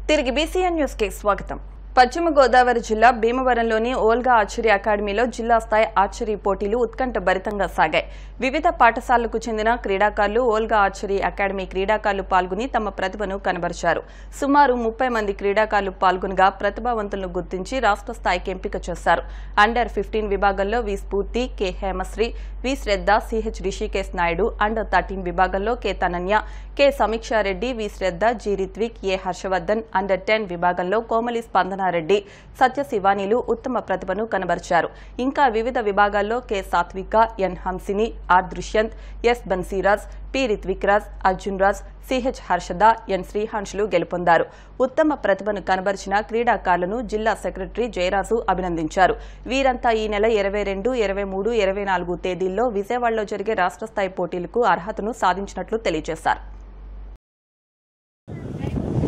తిరిగి BCN news కి స్వాగతం. పశ్చిమ గోదావరి జిల్లా భీమవరంలోని ఓల్గా ఆర్చరీ అకాడమీలో జిల్లా స్థాయి ఆర్చరీ పోటీలు ఉత్కంఠభరితంగా సాగాయి. వివిధ పాఠశాలలకు చెందిన క్రీడాకారులు ఓల్గా ఆర్చరీ అకాడమీ క్రీడాకారులు పాల్గొని తమ ప్రతిభను కనబరిచారు. సుమారు 30 మంది క్రీడాకారులు పాల్గొనగా ప్రతిభావంతులను గుర్తించి రాష్ట్ర స్థాయికి ఎంపిక చేశారు. అండర్ 15 విభాగంలో వి స్ఫూర్తి, కె హేమశ్రీ, వి శ్రద్ధ, సిహెచ్ రిషికేశ్ నాయుడు, అండర్ 13 విభాగంలో కె తనన్య, కె సమీక్షారెడ్డి, వి శ్రద్ధ, జి రిత్విక్, ఏ హర్షవర్ధన్, అండర్ 10 విభాగంలో కోమలి స్పందనారెడ్డి, సత్య శివానీలు ఉత్తమ ప్రతిభను కనబరిచారు. ఇంకా వివిధ విభాగాల్లో K Sathvika, N Hamsini, R Drushyanth, S Bansiraj, P Rithvik Raj, Arjun Raj, CH Harshada, N శ్రీహాన్షులు గెలుపొందారు. ఉత్తమ ప్రతిభను కనబరిచిన క్రీడాకారులను జిల్లా సెక్రటరీ జయరాజు అభినందించారు. వీరంతా ఈ నెల 22, 23, 24 తేదీల్లో విజయవాడలో జరిగే రాష్ట్ర స్థాయి పోటీలకు అర్హతను సాధించినట్లు తెలియజేశారు.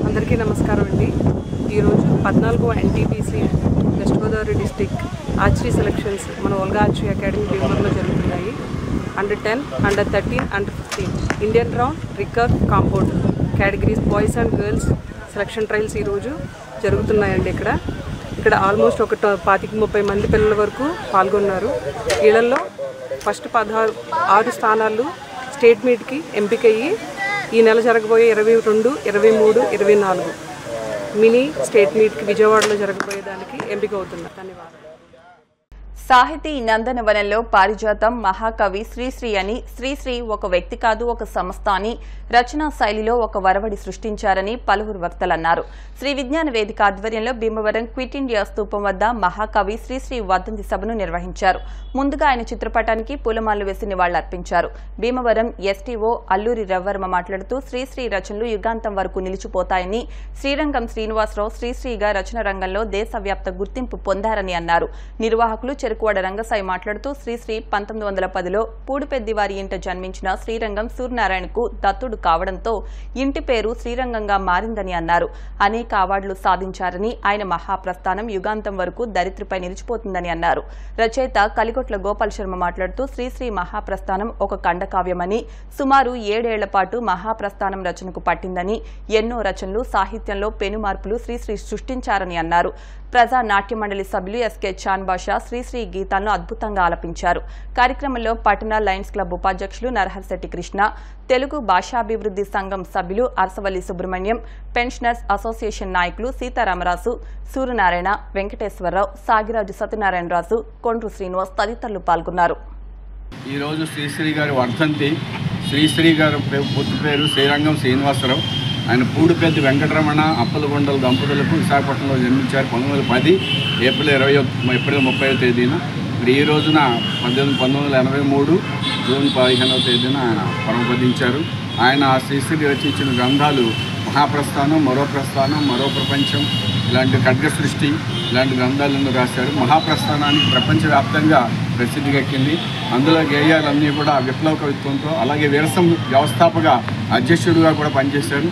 అందరికీ నమస్కారం అండి. ఈరోజు 14వ NTPC West Godavari district archery selections మన ఓల్గా ఆర్చరీ అకాడమీ భీమవరంలో జరుగుతున్నాయి. Under 10, under 13, under 15 Indian round, recurve, compound categories boys and girls selection trials ఈరోజు జరుగుతున్నాయండి. ఇక్కడ ఆల్మోస్ట్ ఒక 25-30 మంది పిల్లల వరకు పాల్గొన్నారు. వీళ్ళల్లో ఫస్ట్ 6 స్థానాలు స్టేట్ మీట్కి ఎంపికయ్యి ఈ నెల జరగబోయే 22, 23, 24 మినీ స్టేట్ మీట్కి విజయవాడలో జరగబోయేదానికి ఎంపిక అవుతున్నారు. ధన్యవాదాలు. సాహితీ నందనవనంలో పారిజాతం మహాకవి శ్రీశ్రీ అని, శ్రీశ్రీ ఒక వ్యక్తి కాదు ఒక సంస్థ అని, రచనా శైలిలో ఒక వరవడి సృష్టించారని పలువురు వక్తలన్నారు. శ్రీ విజ్ఞాన వేదిక ఆధ్వర్యంలో భీమవరం క్విట్ ఇండియా స్తూపం వద్ద మహాకవి శ్రీశ్రీ వర్ధంతి సభను నిర్వహించారు. ముందుగా ఆయన చిత్రపటానికి పూలమాలలు వేసి నివాళులర్పించారు. భీమవరం ఎస్టీఓ అల్లూరి రవ్వర్మ మాట్లాడుతూ శ్రీశ్రీ రచనలు యుగాంతం వరకు నిలిచిపోతాయని, శ్రీరంగం శ్రీనివాసరావు శ్రీశ్రీగా రచన రంగంలో దేశవ్యాప్త గుర్తింపు పొందారని అన్నారు. నిర్వాహకులు చెరుకువాడ రంగసాయి మాట్లాడుతూ శ్రీశ్రీ 1910లో పూడిపెద్ది వారి ఇంట జన్మించిన శ్రీరంగం సూర్యనారాయణకు దత్తుడు కావడంతో ఇంటి పేరు శ్రీరంగంగా మారిందని అన్నారు. అనేక అవార్డులు సాధించారని, ఆయన మహాప్రస్థానం యుగాంతం వరకు దరిద్రపై నిలిచిపోతుందని అన్నారు. రచయిత కలిగొట్ల గోపాల్ శర్మ మాట్లాడుతూ శ్రీశ్రీ మహాప్రస్థానం ఒక ఖండకావ్యమని, సుమారు 7 ఏళ్ల పాటు మహాప్రస్థానం రచనకు పట్టిందని, ఎన్నో రచనలు సాహిత్యంలో పెను మార్పులు శ్రీశ్రీ సృష్టించారని అన్నారు. ప్రజా నాట్య మండలి సభ్యులు ఎస్కే చాన్ బాషా శ్రీశ్రీ గీతాలను అద్భుతంగా ఆలపించారు. కార్యక్రమంలో పట్టణ లయన్స్ క్లబ్ ఉపాధ్యక్షులు నరహర్శెట్టి కృష్ణ, తెలుగు భాషాభివృద్ధి సంఘం సభ్యులు అరసవల్లి సుబ్రహ్మణ్యం, పెన్షనర్స్ అసోసియేషన్ నాయకులు సీతారామరాజు, సూర్యనారాయణ, వెంకటేశ్వరరావు, సాగిరాజు సత్యనారాయణరాజు, కొండ్రు శ్రీనివాస్ తదితరులు పాల్గొన్నారు. ఈరోజు శ్రీశ్రీ గారి వర్ధంతి. శ్రీశ్రీ గారి పూర్తి పేరు శ్రీరంగం శ్రీనివాసరావు. ఆయన పూడిపెద్ది వెంకటరమణ అప్పలగొండల దంపతులకు విశాఖపట్నంలో జన్మించారు 1910 ఏప్రిల్ 30వ తేదీన. మరి ఈ రోజున 1983 జూన్ 15వ తేదీన ఆయన పరమపదించారు. ఆయన శ్రీశ్రీ రచించిన గ్రంథాలు మహాప్రస్థానం, మరో ప్రస్థానం, మరో ప్రపంచం, ఇలాంటి ఖడ్గ సృష్టి, ఇలాంటి గ్రంథాలను రాశారు. మహాప్రస్థానానికి ప్రపంచవ్యాప్తంగా ప్రసిద్ధికెక్కింది. అందులో గేయాలన్నీ కూడా విప్లవ కవిత్వంతో, అలాగే విరసం వ్యవస్థాపక అధ్యక్షుడిగా కూడా పనిచేశారు.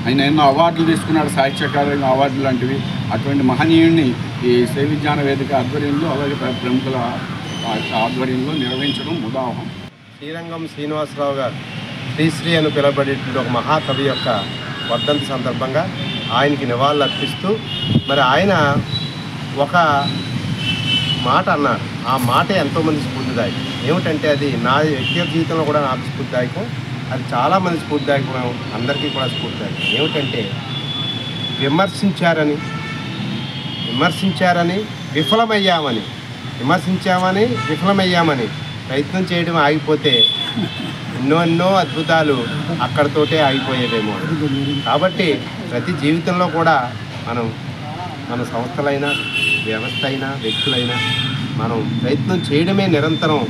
ఆయన ఎన్నో అవార్డులు తీసుకున్నాడు, సాహిత్య అకాడమీ అవార్డులు లాంటివి. అటువంటి మహనీయుడిని ఈ శ్రీ విజ్ఞాన వేదిక ఆధ్వర్యంలో, అలాగే ప్రముఖుల ఆధ్వర్యంలో నిర్వహించడం ముదావహం. శ్రీరంగం శ్రీనివాసరావు గారు శ్రీశ్రీ అని పిలువబడేటువంటి ఒక మహాకవి యొక్క వర్ధంతి సందర్భంగా ఆయనకి నివాళులు అర్పిస్తూ, మరి ఆయన ఒక మాట అన్నారు. ఆ మాట ఎంతోమంది స్ఫూర్తిదాయకం. ఏమిటంటే అది నా వ్యక్తిగత జీవితంలో కూడా నాకు స్ఫూర్తిదాయకం, అది చాలామంది స్ఫూర్తిదాయకం, అందరికీ కూడా స్ఫూర్తిదాయకం. ఏమిటంటే విమర్శించారని విఫలమయ్యామని ప్రయత్నం చేయడం ఆగిపోతే ఎన్నో అద్భుతాలు అక్కడితోటే ఆగిపోయేదేమో. కాబట్టి ప్రతి జీవితంలో కూడా మన సంస్థలైనా, వ్యవస్థ అయినా, వ్యక్తులైనా మనం ప్రయత్నం చేయడమే నిరంతరం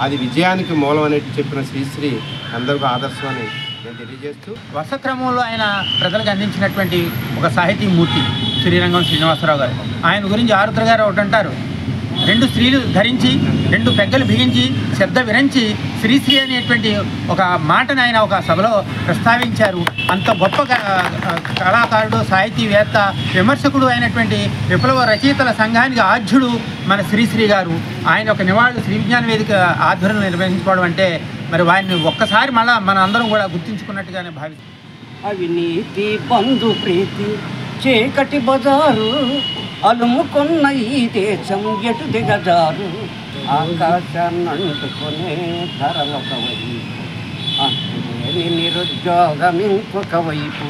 అది విజయానికి మూలం అనేది చెప్పిన శ్రీశ్రీ అందరికీ ఆదర్శం అని నేను తెలియజేస్తూ, వర్షక్రమంలో ఆయన ప్రజలకు అందించినటువంటి ఒక సాహితీ మూర్తి శ్రీరంగం శ్రీనివాసరావు గారు. ఆయన గురించి ఆరుద్ర గారు ఒకటి అంటారు, 2 స్త్రీలు ధరించి 2 పెగ్గలు బిగించి శబ్ద విరించి శ్రీశ్రీ అనేటువంటి ఒక మాటను ఆయన ఒక సభలో ప్రస్తావించారు. అంత గొప్ప కళాకారుడు, సాహితీవేత్త, విమర్శకుడు అయినటువంటి విప్లవ రచయితల సంఘానికి ఆద్యుడు మన శ్రీశ్రీ గారు. ఆయన ఒక నివాళులు శ్రీ విజ్ఞాన వేదిక ఆధ్వర్యంలో నిర్వహించుకోవడం అంటే మరి వారిని ఒక్కసారి మళ్ళా మన అందరం కూడా గుర్తించుకున్నట్టుగానే భావిస్తాం. అవినీతి బంధు ప్రీతి చీకటి బజారు అలుముకున్న ఈ దేశం ఎటు దిగజారు ఆకాశాన్ని అంటుకునే ధరలొక వైపు అంటులేని నిరుద్యోగం ఇంకొక వైపు.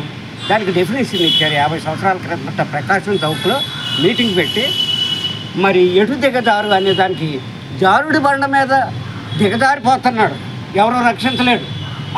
దానికి డెఫినేషన్ ఇచ్చారు 50 సంవత్సరాల క్రితం ప్రకాశం చౌక్లో మీటింగ్ పెట్టి. మరి ఎటు దిగజారు అనే దానికి జారుడి బండ మీద దిగజారిపోతున్నాడు, ఎవరో రక్షించలేడు.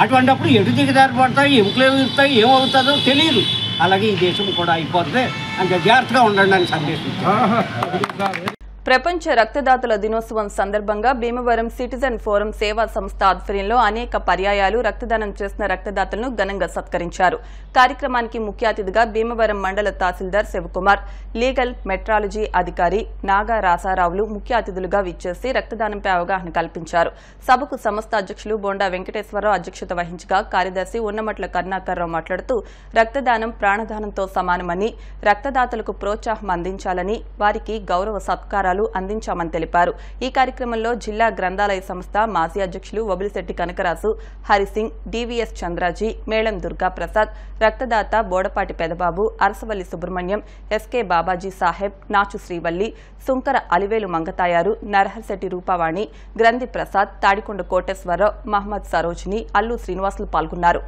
అటువంటిప్పుడు ఎటు దిగజారి పడతాయి, ఎముకలు ఎగురుతాయి, ఏమవుతుందో తెలియదు. అలాగే ఈ దేశం కూడా అయిపోతుంది, అంత జాగ్రత్తగా ఉండండి అని సందేశించారు. ప్రపంచ రక్తదాతల దినోత్సవం సందర్భంగా భీమవరం సిటిజన్ ఫోరం సేవా సంస్థ ఆధ్వర్యంలో అనేక పర్యాయాలు రక్తదానం చేసిన రక్తదాతలను ఘనంగా సత్కరించారు. కార్యక్రమానికి ముఖ్య అతిథిగా భీమవరం మండల తహసీల్దార్ శివకుమార్, లీగల్ మెట్రాలజీ అధికారి నాగా రాసారావులు ముఖ్య అతిథులుగా విచ్చేసి రక్తదానంపై అవగాహన కల్పించారు. సభకు సంస్థ అధ్యక్షులు బోండా వెంకటేశ్వరరావు అధ్యక్షత వహించగా కార్యదర్శి ఉన్నమట్ల కరుణాకర్రావు మాట్లాడుతూ రక్తదానం ప్రాణదానంతో సమానమని, రక్తదాతలకు ప్రోత్సాహం అందించాలని, వారికి గౌరవ సత్కారాలు అందించామని తెలిపారు. ఈ కార్యక్రమంలో జిల్లా గ్రంథాలయ సంస్థ మాజీ అధ్యక్షులు వబిలిశెట్టి కనకరాజు, హరిసింగ్, డివిఎస్ చంద్రాజీ, మేళం దుర్గా ప్రసాద్, రక్తదాత బోడపాటి పెదబాబు, అరసవల్లి సుబ్రహ్మణ్యం, ఎస్కే బాబాజీ సాహెబ్, నాచు శ్రీవల్లి, సుంకర అలివేలు మంగతాయారు, నరహర్శెట్టి రూపావాణి, గ్రంథి ప్రసాద్, తాడికొండ కోటేశ్వరరావు, మహమ్మద్ సరోజిని, అల్లు శ్రీనివాసులు పాల్గొన్నారు.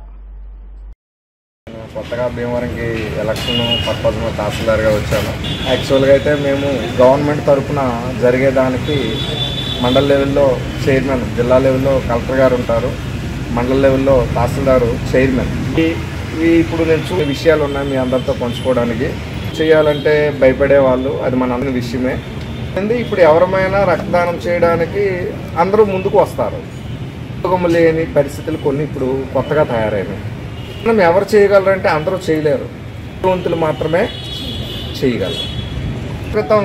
కొత్తగా భీమవరంకి ఎలక్షన్ పర్పస్లో తహసీల్దార్గా వచ్చాను. యాక్చువల్గా అయితే మేము గవర్నమెంట్ తరఫున జరిగేదానికి మండల్ లెవెల్లో చైర్మన్, జిల్లా లెవెల్లో కలెక్టర్ గారు ఉంటారు, మండల్ లెవెల్లో తహసీల్దారు చైర్మన్. ఇప్పుడు నేను చూసే విషయాలు ఉన్నాయి మీ అందరితో పంచుకోవడానికి. చేయాలంటే భయపడే వాళ్ళు, అది మన అందరి విషయమే. ఇప్పుడు ఎవరమైనా రక్తదానం చేయడానికి అందరూ ముందుకు వస్తారు. ఉపయోగం లేని పరిస్థితులు కొన్ని ఇప్పుడు కొత్తగా తయారైనాయి. మనం ఎవరు చేయగలరంటే అందరూ చేయలేరు, వంతులు మాత్రమే చేయగలరు. క్రితం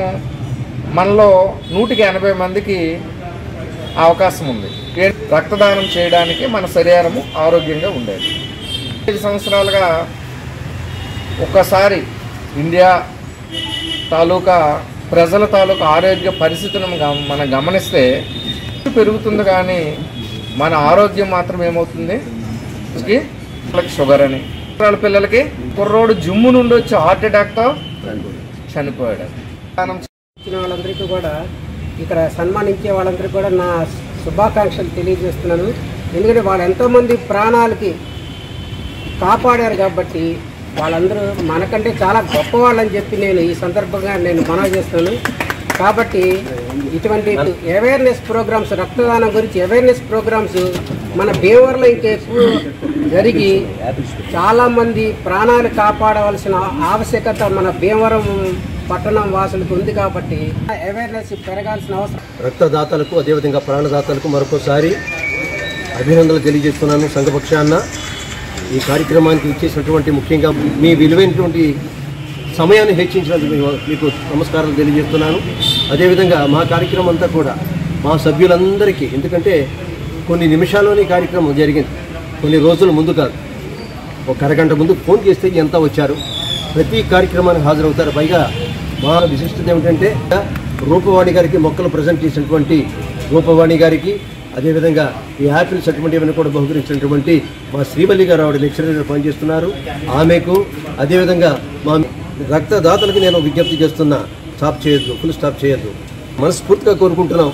మనలో 180 మందికి అవకాశం ఉంది రక్తదానం చేయడానికి. మన శరీరము ఆరోగ్యంగా ఉండేది. 5 సంవత్సరాలుగా ఒక్కసారి ఇండియా తాలూకా ప్రజల తాలూకా ఆరోగ్య పరిస్థితులను మనం గమనిస్తే పెరుగుతుంది, కానీ మన ఆరోగ్యం మాత్రం ఏమవుతుంది, షుగర్ అని. పిల్లలకి కుర్రోడు జిమ్ము నుండి వచ్చి హార్ట్ అటాక్తో చనిపోయాడు. వాళ్ళందరికీ కూడా ఇక్కడ సన్మానించే వాళ్ళందరికీ కూడా నా శుభాకాంక్షలు తెలియజేస్తున్నాను. ఎందుకంటే వాళ్ళు ఎంతోమంది ప్రాణాలకి కాపాడారు కాబట్టి వాళ్ళందరూ మనకంటే చాలా గొప్పవాళ్ళని చెప్పి నేను ఈ సందర్భంగా మనవి చేస్తున్నాను. కాబట్టి ఇటువంటి అవేర్నెస్ ప్రోగ్రామ్స్, రక్తదానం గురించి అవేర్నెస్ ప్రోగ్రామ్స్ మన భీమవరంలో ఇంకా ఎక్కువ జరిగి చాలామంది ప్రాణాలు కాపాడవలసిన ఆవశ్యకత మన భీమవరం పట్టణం వాసులకు ఉంది. కాబట్టి అవేర్నెస్ పెరగాల్సిన అవసరం. రక్తదాతలకు అదేవిధంగా ప్రాణదాతలకు మరొకసారి అభినందనలు తెలియజేస్తున్నాను. సంఘపక్షాన ఈ కార్యక్రమానికి ఇచ్చేసినటువంటి ముఖ్యంగా మీ విలువైనటువంటి సమయాన్ని హెచ్చించినందుకు మీకు నమస్కారాలు తెలియజేస్తున్నాను. అదేవిధంగా మా కార్యక్రమం అంతా కూడా మా సభ్యులందరికీ, ఎందుకంటే కొన్ని నిమిషాల్లోనే కార్యక్రమం జరిగింది, కొన్ని రోజుల ముందు కాదు, ఒక అరగంట ముందు ఫోన్ చేస్తే ఎంత వచ్చారు, ప్రతి కార్యక్రమానికి హాజరవుతారు. పైగా మా విశిష్టత ఏమిటంటే రూపవాణి గారికి మొక్కలు ప్రజెంట్ చేసినటువంటి రూపవాణి గారికి, అదేవిధంగా ఈ యాపిల్స్ అటువంటివన్నీ కూడా బహుకరించినటువంటి మా శ్రీవల్లి గారు, ఆవిడ లెక్చరర్గా పనిచేస్తున్నారు, ఆమెకు, అదేవిధంగా మా రక్తదాతలకు నేను విజ్ఞప్తి చేస్తున్నా, స్టాప్ చేయొద్దు, ఫుల్ స్టాప్ చేయొద్దు. మనస్ఫూర్తిగా కోరుకుంటున్నాం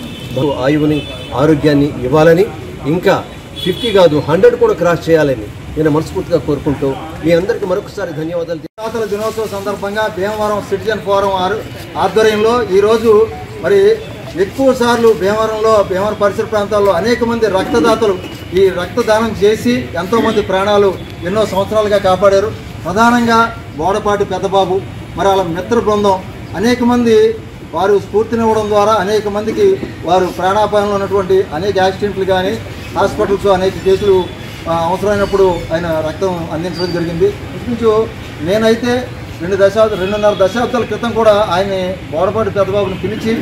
ఆయువుని, ఆరోగ్యాన్ని ఇవ్వాలని, ఇంకా 50 కాదు 100 కూడా క్రాస్ చేయాలని నేను మనస్ఫూర్తిగా కోరుకుంటూ మీ అందరికీ మరొకసారి ధన్యవాదాలు. రక్తదాతల దినోత్సవం సందర్భంగా భీమవరం సిటిజన్ ఫోరం ఆధ్వర్యంలో ఈరోజు మరి ఎక్కువ సార్లు భీమవరం పరిసర ప్రాంతాల్లో అనేక మంది రక్తదాతలు ఈ రక్తదానం చేసి ఎంతోమంది ప్రాణాలు ఎన్నో సంవత్సరాలుగా కాపాడారు. ప్రధానంగా బోడపాటి పెద్దబాబు, మరి వాళ్ళ మిత్ర బృందం అనేక మంది వారు స్ఫూర్తినివ్వడం ద్వారా అనేక మందికి వారు ప్రాణాపాయంలో ఉన్నటువంటి అనేక యాక్సిడెంట్లు కానీ హాస్పిటల్స్ అనేక కేసులు అవసరమైనప్పుడు ఆయన రక్తం అందించడం జరిగింది. ఇంచుమించు నేనైతే 2.5 దశాబ్దాల క్రితం కూడా ఆయన్ని బోడపాటి పెద్దబాబుని పిలిచి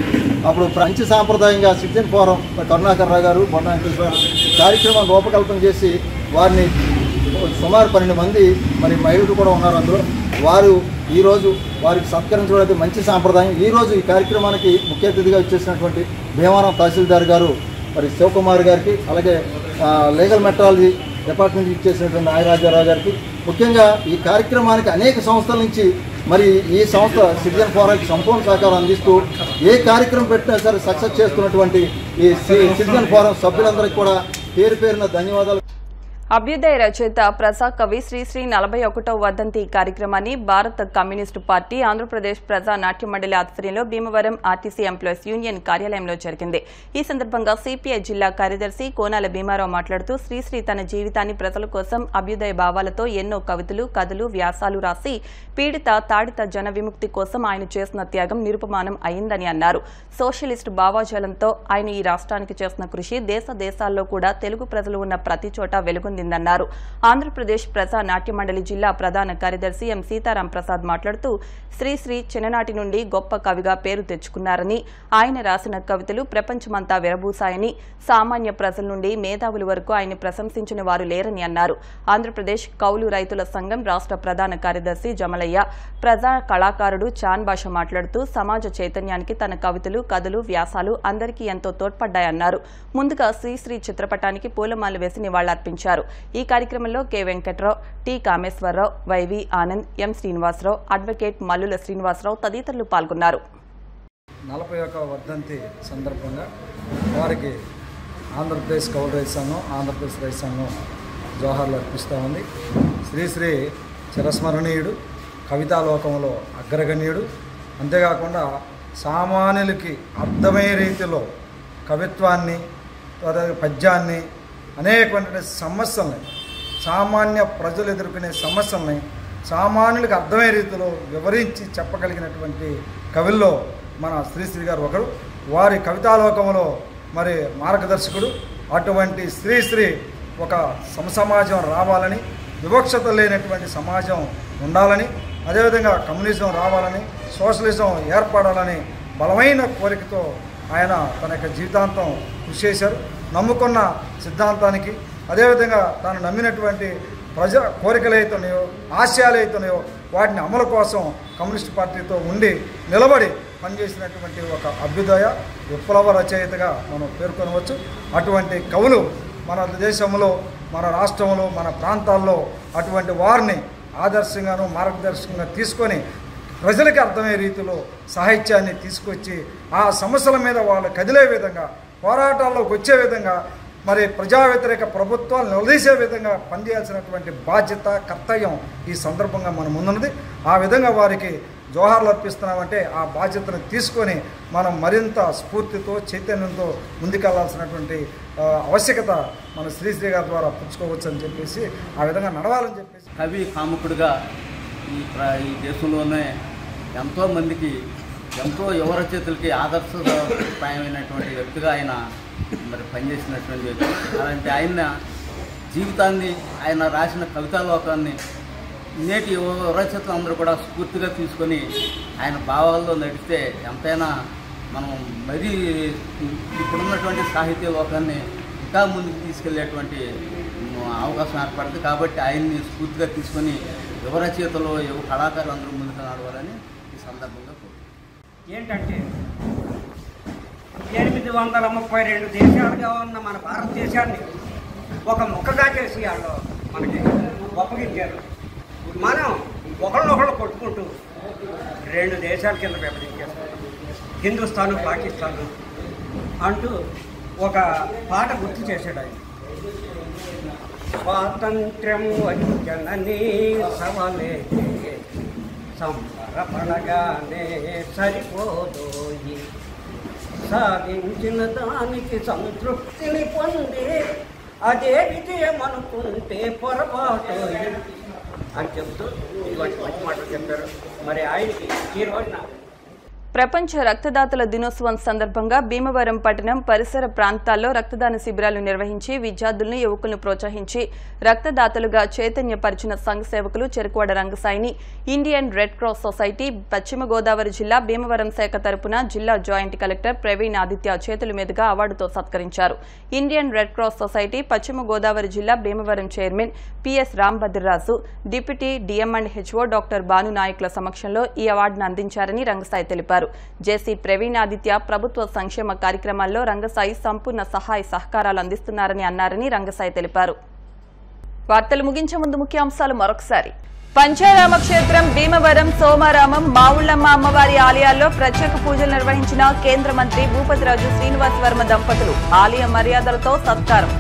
అప్పుడు మంచి సాంప్రదాయంగా సిటిజన్ ఫోరం కరుణాకర్రావు గారు, బొండా వెంకటేశ్వర కార్యక్రమం రూపకల్పన చేసి వారిని సుమారు 12 మంది మరి మహిళలు కూడా ఉన్నారు అందులో. వారు ఈరోజు వారికి సత్కరించడం అయితే మంచి సాంప్రదాయం. ఈరోజు ఈ కార్యక్రమానికి ముఖ్య అతిథిగా వచ్చేసినటువంటి భీమవరం తహసీల్దార్ గారు మరి శివకుమార్ గారికి, అలాగే లీగల్ మెట్రాలజీ డిపార్ట్మెంట్ ఇచ్చేసినటువంటి నాగరాజారావు గారికి, ముఖ్యంగా ఈ కార్యక్రమానికి అనేక సంస్థల నుంచి మరి ఈ సంస్థ సిటిజన్ ఫోరంకి సంపూర్ణ సహకారం అందిస్తూ ఏ కార్యక్రమం పెట్టినా సరే సక్సెస్ చేస్తున్నటువంటి ఈ సిటిజన్ ఫోరం సభ్యులందరికీ కూడా పేరు పేరున ధన్యవాదాలు. అభ్యుదయ రచయిత ప్రజా కవి శ్రీశ్రీ 41వ వర్ధంతి కార్యక్రమాన్ని భారత కమ్యూనిస్టు పార్టీ ఆంధ్రప్రదేశ్ ప్రజా నాట్య మండలి ఆధ్వర్యంలో భీమవరం ఆర్టీసీ ఎంప్లాయీస్ యూనియన్ కార్యాలయంలో జరిగింది. ఈ సందర్భంగా సిపిఐ జిల్లా కార్యదర్శి కోనాల భీమారావు మాట్లాడుతూ శ్రీశ్రీ తన జీవితాన్ని ప్రజల కోసం అభ్యుదయ భావాలతో ఎన్నో కవితలు, కథలు, వ్యాసాలు రాసి పీడిత, తాడిత జన విముక్తి కోసం ఆయన చేసిన త్యాగం నిరుపమానం అయిందని అన్నారు. సోషలిస్టు భావాజాలంతో ఆయన ఈ రాష్ట్రానికి చేసిన కృషి దేశ దేశాల్లో కూడా తెలుగు ప్రజలు ఉన్న ప్రతి చోట వెలుగొంది న్నారు. ఆంధ్రప్రదేశ్ ప్రజా నాట్య మండలి జిల్లా ప్రధాన కార్యదర్శి ఎం సీతారాం ప్రసాద్ మాట్లాడుతూ శ్రీశ్రీ చిన్ననాటి నుండి గొప్ప కవిగా పేరు తెచ్చుకున్నారని, ఆయన రాసిన కవితలు ప్రపంచమంతా విరబూసాయని, సామాన్య ప్రజల నుండి మేధావుల వరకు ఆయన ప్రశంసించిన వారు లేరని అన్నారు. ఆంధ్రప్రదేశ్ కౌలు రైతుల సంఘం రాష్ట్ర ప్రధాన కార్యదర్శి జమలయ్య, ప్రజా కళాకారుడు చాన్ భాష మాట్లాడుతూ సమాజ చైతన్యానికి తన కవితలు, కథలు, వ్యాసాలు అందరికీ ఎంతో తోడ్పడ్డాయన్నారు. ముందుగా శ్రీశ్రీ చిత్రపటానికి పూలమాల వేసి నివాళులర్పించారు. ఈ కార్యక్రమంలో K Venkatrao, T Kameswararao, YV Anand, M Srinivasarao, advocate Mallula Srinivasarao తదితరులు పాల్గొన్నారు. 41వ వర్ధంతి సందర్భంగా వారికి ఆంధ్రప్రదేశ్ కౌలు రైతు సంఘం, ఆంధ్రప్రదేశ్ రైతు సంఘం జోహార్లు అర్పిస్తూ ఉంది. శ్రీశ్రీ చిరస్మరణీయుడు, కవితాలోకంలో అగ్రగణ్యుడు. అంతేకాకుండా సామాన్యులకి అర్థమయ్యే రీతిలో కవిత్వాన్ని, పద్యాన్ని, అనేకమైన సమస్యల్ని, సామాన్య ప్రజలు ఎదుర్కొనే సమస్యల్ని సామాన్యులకు అర్థమయ్యే రీతిలో వివరించి చెప్పగలిగినటువంటి కవుల్లో మన శ్రీశ్రీ గారు ఒకరు. వారి కవితాలోకంలో మరి మార్గదర్శకుడు. అటువంటి శ్రీశ్రీ ఒక సమసమాజం రావాలని, వివక్షత లేనటువంటి సమాజం ఉండాలని, అదేవిధంగా కమ్యూనిజం రావాలని, సోషలిజం ఏర్పడాలని బలమైన కోరికతో ఆయన తన యొక్క జీవితాంతం కృషి చేశారు. నమ్ముకున్న సిద్ధాంతానికి, అదేవిధంగా తాను నమ్మినటువంటి ప్రజా కోరికలైతున్నాయో, ఆశయాలైతున్నాయో వాటిని అమలు కోసం కమ్యూనిస్ట్ పార్టీతో ఉండి నిలబడి పనిచేసినటువంటి ఒక అభ్యుదయ విప్లవ రచయితగా మనం పేర్కొనవచ్చు. అటువంటి కవులు మన దేశంలో, మన రాష్ట్రంలో, మన ప్రాంతాల్లో అటువంటి వారిని ఆదర్శంగాను మార్గదర్శకంగా తీసుకొని ప్రజలకి అర్థమయ్యే రీతిలో సాహిత్యాన్ని తీసుకొచ్చి ఆ సమస్యల మీద వాళ్ళు కదిలే విధంగా, పోరాటాల్లోకి వచ్చే విధంగా, మరి ప్రజా వ్యతిరేక ప్రభుత్వాలు నిలదీసే విధంగా పనిచేయాల్సినటువంటి బాధ్యత, కర్తవ్యం ఈ సందర్భంగా మన ముందున్నది. ఆ విధంగా వారికి జోహార్లు అర్పిస్తున్నామంటే ఆ బాధ్యతను తీసుకొని మనం మరింత స్ఫూర్తితో, చైతన్యంతో ముందుకెళ్లాల్సినటువంటి ఆవశ్యకత మన శ్రీశ్రీ గారి ద్వారా పుచ్చుకోవచ్చు అని చెప్పేసి, ఆ విధంగా నడవాలని చెప్పేసి. కవి కాముకుడుగా ఈ దేశంలోనే ఎంతోమందికి, ఎంతో యువ రచయితలకి ఆదర్శప్రాయమైనటువంటి వ్యక్తిగా ఆయన మరి పనిచేసినటువంటి వ్యక్తి. అలాంటి ఆయన జీవితాన్ని, ఆయన రాసిన కవితాలోకాన్ని నేటి యువ రచయితలు అందరూ కూడా స్ఫూర్తిగా తీసుకొని ఆయన భావాల్లో నడిస్తే ఎంతైనా మనం మరీ ఇప్పుడున్నటువంటి సాహిత్య లోకాన్ని ఇంకా ముందుకు తీసుకెళ్లేటువంటి అవకాశం ఏర్పడుతుంది. కాబట్టి ఆయన్ని స్ఫూర్తిగా తీసుకొని యువ రచయితలు, యువ కళాకారులు అందరూ ముందుకు నడవాలని ఈ సందర్భంగా ఏంటంటే 832 దేశాలుగా ఉన్న మన భారతదేశాన్ని ఒక ముక్కగా చేసి వాళ్ళు మనకి ఒప్పగించారు. మనం ఒకళ్ళనొకళ్ళు కొట్టుకుంటూ 2 దేశాల కింద విభజించేస్తాం, హిందుస్థాను, పాకిస్తాను అంటూ ఒక పాట గుర్తు చేశాడు ఆయన. స్వాతంత్ర్యం వచ్చనని సవలే సంబరపడగానే సరిపోదోయి, సాధించిన దానికి సంతృప్తిని పొంది అదే విజయం అనుకుంటే పొరపాటు అని చెప్తూ ఇటువంటి మంచి మాటలు చెప్పారు. మరి ఆయనకి ఈ రోజున ప్రపంచ రక్తదాతల దినోత్సవం సందర్భంగా భీమవరం పట్టణం పరిసర ప్రాంతాల్లో రక్తదాన శిబిరాలు నిర్వహించి విద్యార్థులను, యువకులను ప్రోత్సహించి రక్తదాతలుగా చైతన్యపరిచిన సంఘ సేవకులు చెరుకువాడ రంగసాయిని ఇండియన్ రెడ్ క్రాస్ సొసైటీ పశ్చిమ గోదావరి జిల్లా భీమవరం శాఖ తరపున జిల్లా జాయింట్ కలెక్టర్ ప్రవీణ్ ఆదిత్య చేతుల మీదుగా అవార్డుతో సత్కరించారు. ఇండియన్ రెడ్ క్రాస్ సొసైటీ పశ్చిమ గోదావరి జిల్లా Bhimavaram chairman PS Rambhadraraju, deputy DM and HO doctor Bhanu నాయకుల సమక్షంలో ఈ అవార్డును అందించారని రంగసాయి తెలిపారు. జేసీ ప్రవీణ్ ఆదిత్య ప్రభుత్వ సంక్షేమ కార్యక్రమాల్లో రంగసాయి సంపూర్ణ సహాయ సహకారాలు అందిస్తున్నారని అన్నారని రంగసాయి తెలిపారు. వార్తలు ముగించే ముందు ముఖ్యాంశాలు మరొకసారి. పంచారామ క్షేత్రం భీమవరం సోమారామం మావుళ్లమ్మ అమ్మవారి ఆలయాల్లో ప్రత్యేక పూజలు నిర్వహించిన కేంద్ర మంత్రి భూపతిరాజు శ్రీనివాస్ వర్మ దంపతులు ఆలయ మర్యాదలతో సత్కారం.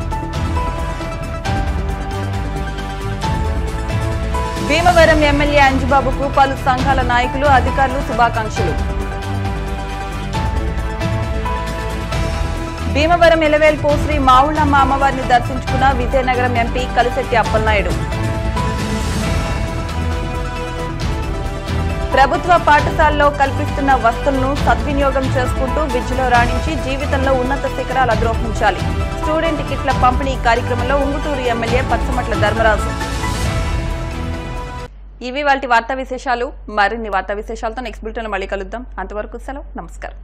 భీమవరం ఎమ్మెల్యే అంజుబాబుకు పలు సంఘాల నాయకులు అధికారులు శుభాకాంక్షలు. భీమవరం ఎలవేల్పు శ్రీ మావుళ్లమ్మ అమ్మవారిని దర్శించుకున్న విజయనగరం ఎంపీ కలిశెట్టి అప్పలనాయుడు. ప్రభుత్వ పాఠశాలలో కల్పిస్తున్న వసతులను సద్వినియోగం చేసుకుంటూ విద్యలో రాణించి జీవితంలో ఉన్నత శిఖరాలు అధిరోహించాలి. స్టూడెంట్ కిట్ల పంపిణీ కార్యక్రమంలో ఉంగుటూరు ఎమ్మెల్యే పచ్చమట్ల ధర్మరాజు. ఇవి వాటి వార్తా విశేషాలు. మరిన్ని వార్తా విశేషాలతో నెక్స్ట్ బులెటిన్లో మళ్ళీ కలుద్దాం. అంతవరకు సెలవు. నమస్కారం.